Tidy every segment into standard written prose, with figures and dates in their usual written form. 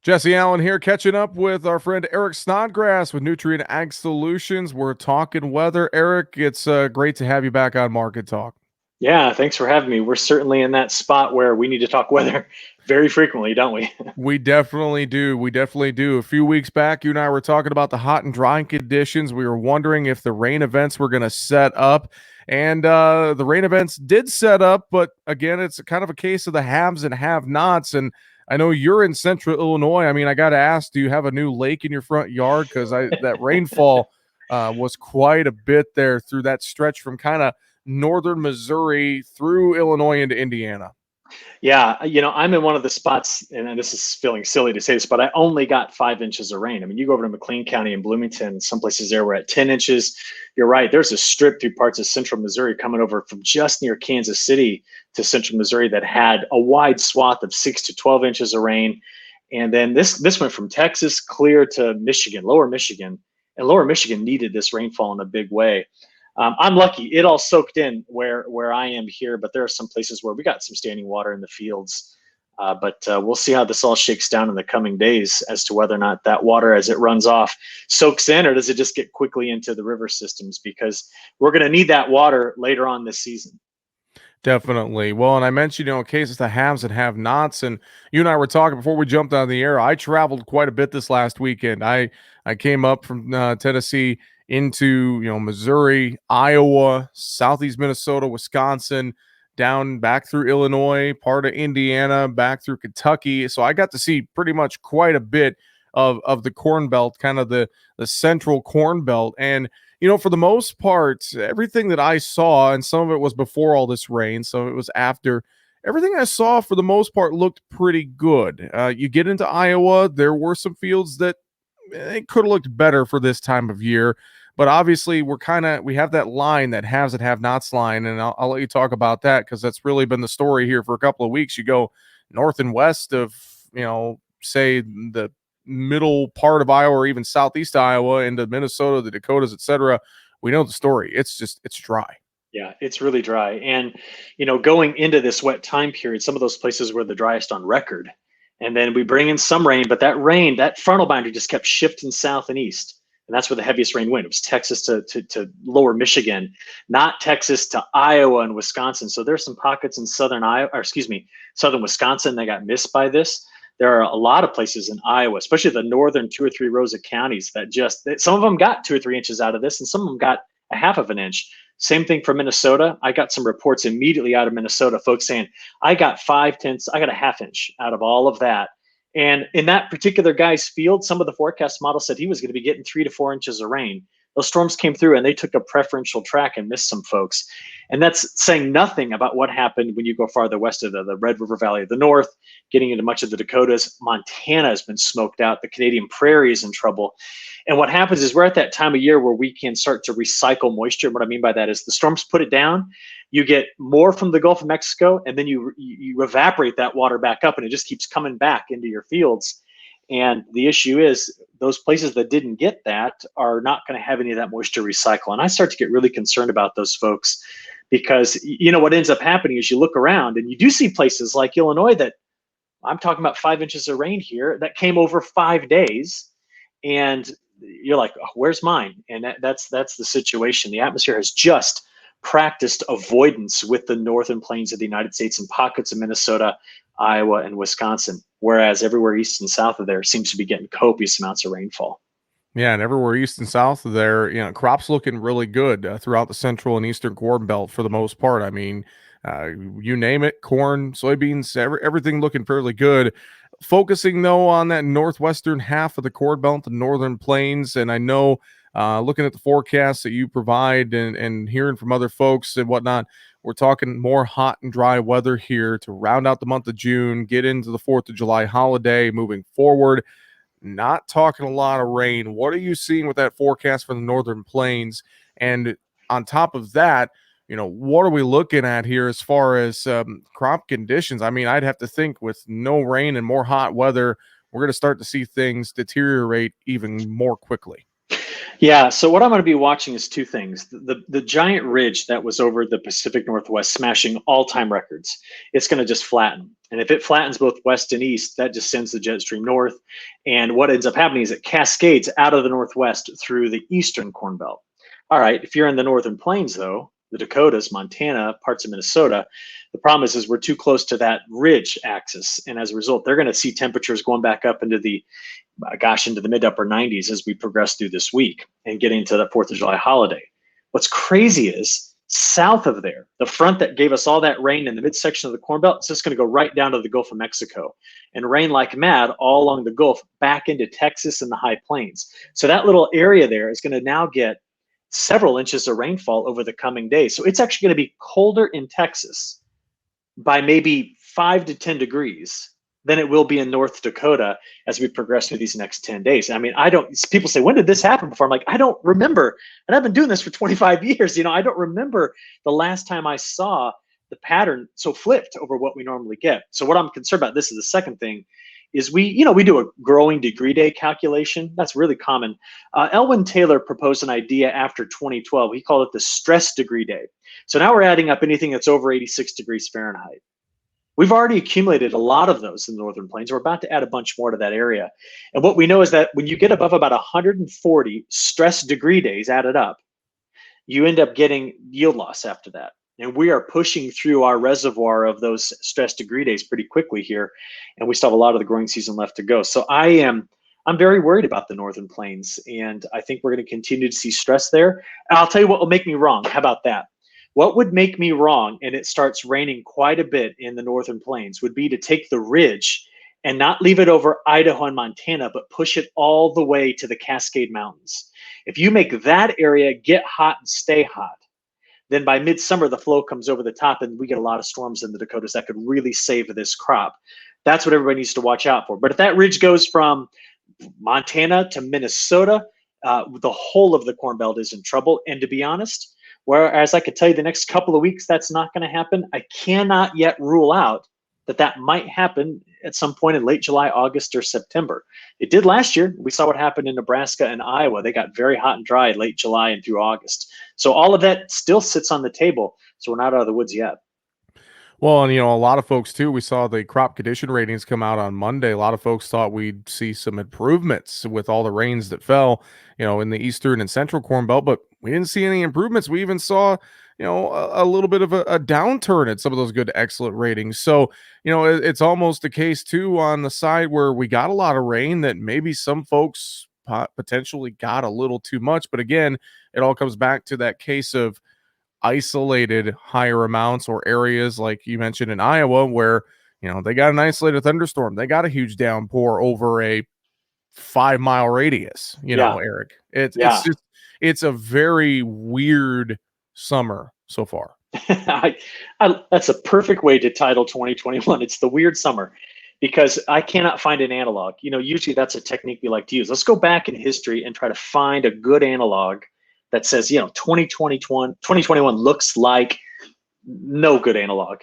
Jesse Allen here, catching up with our friend Eric Snodgrass with Nutrien Ag Solutions. We're talking weather. Eric, it's great to have you back on Market Talk. Yeah, thanks for having me. We're certainly in that spot where we need to talk weather very frequently, don't we? We definitely do. We definitely do. A few weeks back, you and I were talking about the hot and dry conditions. We were wondering if the rain events were going to set up. And the rain events did set up, but again, it's kind of a case of the haves and have-nots. And I know you're in central Illinois. I mean, I got to ask, do you have a new lake in your front yard? Because that rainfall was quite a bit there through that stretch from kind of northern Missouri through Illinois into Indiana. Yeah, I'm in one of the spots, and this is feeling silly to say this, but I only got 5 inches of rain. I mean, you go over to McLean County and Bloomington, some places there were at 10 inches. You're right. There's a strip through parts of central Missouri coming over from just near Kansas City to central Missouri that had a wide swath of 6 to 12 inches of rain. And then this went from Texas clear to Michigan, lower Michigan, and lower Michigan needed this rainfall in a big way. I'm lucky; it all soaked in where I am here, but there are some places where we got some standing water in the fields. But we'll see how this all shakes down in the coming days as to whether or not that water, as it runs off, soaks in, or does it just get quickly into the river systems? Because we're going to need that water later on this season. Definitely. Well, and I mentioned, in case it's the haves and have-nots, and you and I were talking before we jumped on the air. I traveled quite a bit this last weekend. I came up from Tennessee into Missouri, Iowa, southeast Minnesota, Wisconsin, down back through Illinois, part of Indiana, back through Kentucky. So I got to see pretty much quite a bit of the Corn Belt, kind of the central Corn Belt, and for the most part, everything that I saw, and some of it was before all this rain, some of it was after, everything I saw for the most part looked pretty good. You get into Iowa, there were some fields that it could have looked better for this time of year. But obviously, we have that line, that haves and have-nots line, and I'll let you talk about that because that's really been the story here for a couple of weeks. You go north and west of, say the middle part of Iowa or even southeast Iowa into Minnesota, the Dakotas, etc. We know the story. It's dry. Yeah, it's really dry. And, going into this wet time period, some of those places were the driest on record. And then we bring in some rain, but that rain, that frontal boundary just kept shifting south and east. And that's where the heaviest rain went. It was Texas to lower Michigan, not Texas to Iowa and Wisconsin. So there's some pockets in southern Iowa, or excuse me, southern Wisconsin that got missed by this. There are a lot of places in Iowa, especially the northern 2 or 3 rows of counties that some of them got 2 or 3 inches out of this, and some of them got a half of an inch. Same thing for Minnesota. I got some reports immediately out of Minnesota, folks saying, I got 5/10, I got a half inch out of all of that. And in that particular guy's field, some of the forecast models said he was going to be getting 3 to 4 inches of rain. Those storms came through and they took a preferential track and missed some folks. And that's saying nothing about what happened when you go farther west of the Red River Valley of the North, getting into much of the Dakotas. Montana has been smoked out. The Canadian Prairie is in trouble. And what happens is we're at that time of year where we can start to recycle moisture. And what I mean by that is the storms put it down. You get more from the Gulf of Mexico, and then you evaporate that water back up, and it just keeps coming back into your fields. And the issue is those places that didn't get that are not going to have any of that moisture recycle. And I start to get really concerned about those folks because, what ends up happening is you look around and you do see places like Illinois that I'm talking about 5 inches of rain here that came over 5 days. And you're like, oh, where's mine? And that's the situation. The atmosphere has just practiced avoidance with the northern plains of the United States and pockets of Minnesota, Iowa, and Wisconsin, whereas everywhere east and south of there seems to be getting copious amounts of rainfall. Yeah, and everywhere east and south of there, crops looking really good throughout the central and eastern corn belt for the most part. I mean, you name it, corn, soybeans, everything looking fairly good. Focusing though on that northwestern half of the corn belt, the northern plains, and I know looking at the forecasts that you provide and hearing from other folks and whatnot, we're talking more hot and dry weather here to round out the month of June, get into the 4th of July holiday moving forward. Not talking a lot of rain. What are you seeing with that forecast for the northern plains? And on top of that, what are we looking at here as far as crop conditions? I mean, I'd have to think with no rain and more hot weather, we're going to start to see things deteriorate even more quickly. Yeah, so what I'm going to be watching is two things. The giant ridge that was over the Pacific Northwest smashing all-time records, it's going to just flatten. And if it flattens both west and east, that just sends the jet stream north. And what ends up happening is it cascades out of the northwest through the eastern Corn Belt. All right, if you're in the northern plains, though, the Dakotas, Montana, parts of Minnesota, the problem is we're too close to that ridge axis. And as a result, they're going to see temperatures going back up into the, into the mid upper 90s as we progress through this week and get into the 4th of July holiday. What's crazy is south of there, the front that gave us all that rain in the midsection of the Corn Belt, it's just going to go right down to the Gulf of Mexico and rain like mad all along the Gulf back into Texas and the high plains. So that little area there is going to now get several inches of rainfall over the coming days. So it's actually going to be colder in Texas by maybe 5 to 10 degrees than it will be in North Dakota as we progress through these next 10 days. I mean, people say, when did this happen before? I'm like, I don't remember. And I've been doing this for 25 years. I don't remember the last time I saw the pattern so flipped over what we normally get. So what I'm concerned about, this is the second thing, is we do a growing degree day calculation. That's really common. Elwyn Taylor proposed an idea after 2012. He called it the stress degree day. So now we're adding up anything that's over 86 degrees Fahrenheit. We've already accumulated a lot of those in the northern plains. We're about to add a bunch more to that area. And what we know is that when you get above about 140 stress degree days added up, you end up getting yield loss after that. And we are pushing through our reservoir of those stress degree days pretty quickly here. And we still have a lot of the growing season left to go. So I'm very worried about the northern plains. And I think we're going to continue to see stress there. And I'll tell you what will make me wrong. How about that? What would make me wrong, and it starts raining quite a bit in the northern plains, would be to take the ridge and not leave it over Idaho and Montana, but push it all the way to the Cascade Mountains. If you make that area get hot and stay hot, then by midsummer, the flow comes over the top and we get a lot of storms in the Dakotas that could really save this crop. That's what everybody needs to watch out for. But if that ridge goes from Montana to Minnesota, the whole of the Corn Belt is in trouble. And to be honest, whereas I could tell you the next couple of weeks that's not going to happen, I cannot yet rule out that might happen at some point in late July, August, or September. It did last year. We saw what happened in Nebraska and Iowa. They got very hot and dry late July and through August. So all of that still sits on the table. So we're not out of the woods yet. Well, and a lot of folks too, we saw the crop condition ratings come out on Monday. A lot of folks thought we'd see some improvements with all the rains that fell, in the eastern and central Corn Belt, but we didn't see any improvements. We even saw, a little bit of a downturn at some of those good, excellent ratings. So, it's almost a case too on the side where we got a lot of rain that maybe some folks potentially got a little too much. But again, it all comes back to that case of isolated higher amounts or areas like you mentioned in Iowa where they got an isolated thunderstorm, they got a huge downpour over a 5-mile radius. Eric, it's a very weird summer so far. That's a perfect way to title 2021. It's the weird summer, because I cannot find an analog. Usually that's a technique we like to use. Let's go back in history and try to find a good analog that says, 2021 looks like. No good analog.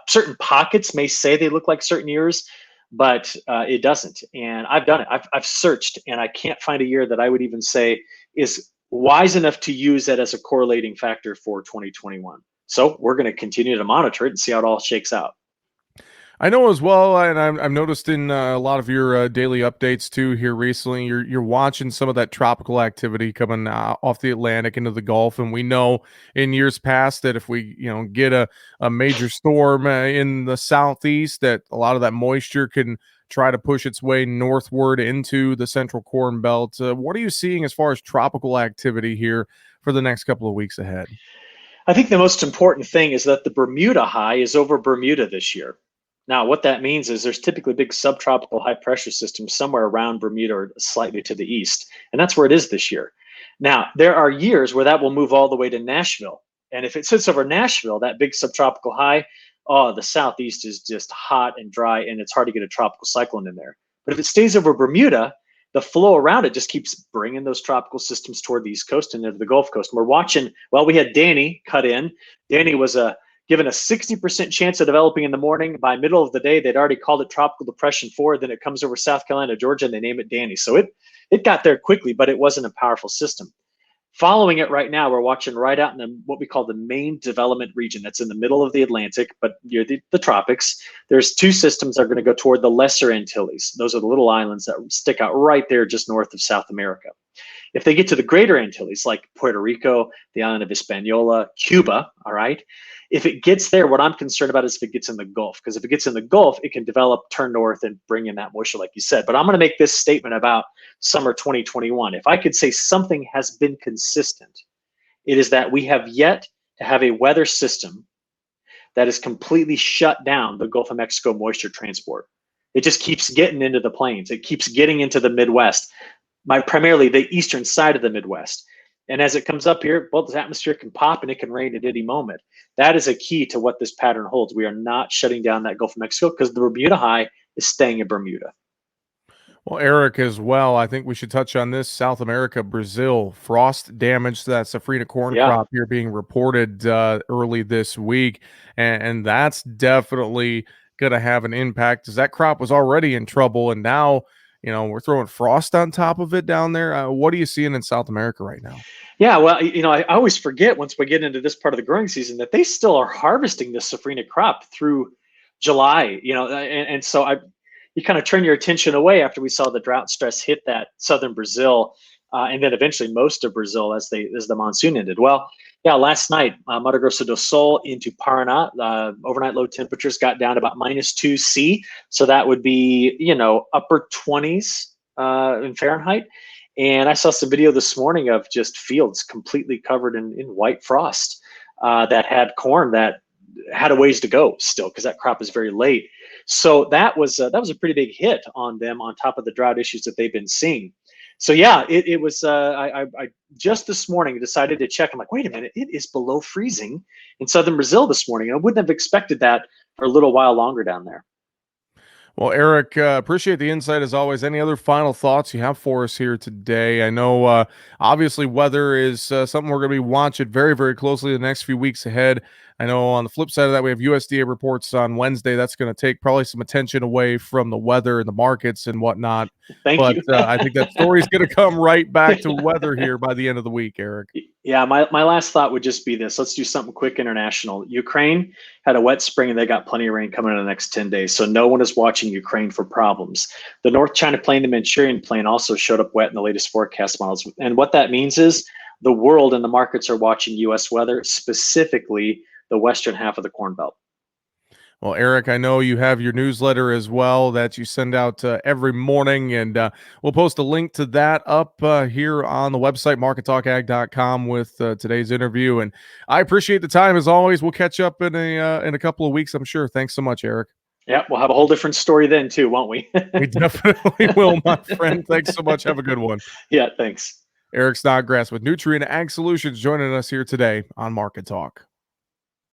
Certain pockets may say they look like certain years, but it doesn't. And I've done it. I've searched, and I can't find a year that I would even say is wise enough to use that as a correlating factor for 2021. So we're going to continue to monitor it and see how it all shakes out. I know as well, and I've noticed in a lot of your daily updates too here recently, you're watching some of that tropical activity coming off the Atlantic into the Gulf, and we know in years past that if we get a major storm in the southeast, that a lot of that moisture can try to push its way northward into the central Corn Belt. What are you seeing as far as tropical activity here for the next couple of weeks ahead? I think the most important thing is that the Bermuda high is over Bermuda this year. Now, what that means is there's typically big subtropical high pressure systems somewhere around Bermuda or slightly to the east, and that's where it is this year. Now, there are years where that will move all the way to Nashville, and if it sits over Nashville, that big subtropical high, the southeast is just hot and dry, and it's hard to get a tropical cyclone in there. But if it stays over Bermuda, the flow around it just keeps bringing those tropical systems toward the East Coast and into the Gulf Coast. And we're watching, we had Danny cut in. Danny was given a 60% chance of developing in the morning. By middle of the day, they'd already called it Tropical Depression 4. Then it comes over South Carolina, Georgia, and they name it Danny. So it got there quickly, but it wasn't a powerful system. Following it right now, we're watching right out in what we call the main development region. That's in the middle of the Atlantic, but near the tropics. There's two systems that are going to go toward the Lesser Antilles. Those are the little islands that stick out right there just north of South America. If they get to the Greater Antilles, like Puerto Rico, the island of Hispaniola, Cuba, all right, if it gets there, what I'm concerned about is if it gets in the Gulf, because if it gets in the Gulf, it can develop, turn north, and bring in that moisture, like you said. But I'm going to make this statement about summer 2021. If I could say something has been consistent, it is that we have yet to have a weather system that has completely shut down the Gulf of Mexico moisture transport. It just keeps getting into the plains. It keeps getting into the Midwest, primarily the eastern side of the Midwest. And as it comes up here, well, the atmosphere can pop and it can rain at any moment. That is a key to what this pattern holds. We are not shutting down that Gulf of Mexico because the Bermuda high is staying in Bermuda. Well, Eric, as well, I think we should touch on this. South America, Brazil, frost damage to that safrinha corn Yeah. crop here being reported early this week. And that's definitely going to have an impact as that crop was already in trouble. And now, we're throwing frost on top of it down there. What are you seeing in South America right now? Yeah, well, I always forget once we get into this part of the growing season that they still are harvesting this safrinha crop through July, and so you kind of turn your attention away after we saw the drought stress hit that southern Brazil, and then eventually most of Brazil as the monsoon ended. Well, yeah, last night, Mato Grosso do Sul into Paraná, overnight low temperatures got down about -2°C, so that would be upper 20s in Fahrenheit. And I saw some video this morning of just fields completely covered in white frost that had corn that had a ways to go still because that crop is very late. So that was a pretty big hit on them on top of the drought issues that they've been seeing. So yeah, it was. I just this morning decided to check. I'm like, wait a minute, it is below freezing in southern Brazil this morning. I wouldn't have expected that for a little while longer down there. Well, Eric, appreciate the insight as always. Any other final thoughts you have for us here today? I know, obviously, weather is something we're going to be watching very, very closely the next few weeks ahead. I know on the flip side of that, we have USDA reports on Wednesday. That's going to take probably some attention away from the weather and the markets and whatnot. Thank But you. I think that story is going to come right back to weather here by the end of the week, Eric. Yeah, my last thought would just be this. Let's do something quick international. Ukraine had a wet spring and they got plenty of rain coming in the next 10 days. So no one is watching Ukraine for problems. The North China Plain, the Manchurian Plain also showed up wet in the latest forecast models. And what that means is the world and the markets are watching U.S. weather, specifically the western half of the Corn Belt. Well, Eric, I know you have your newsletter as well that you send out every morning, and we'll post a link to that up here on the website, markettalkag.com, with today's interview. And I appreciate the time as always. We'll catch up in a couple of weeks, I'm sure. Thanks so much, Eric. Yeah, we'll have a whole different story then too, won't we? We definitely will, my friend. Thanks so much. Have a good one. Yeah, thanks. Eric Snodgrass with Nutrien Ag Solutions joining us here today on Market Talk.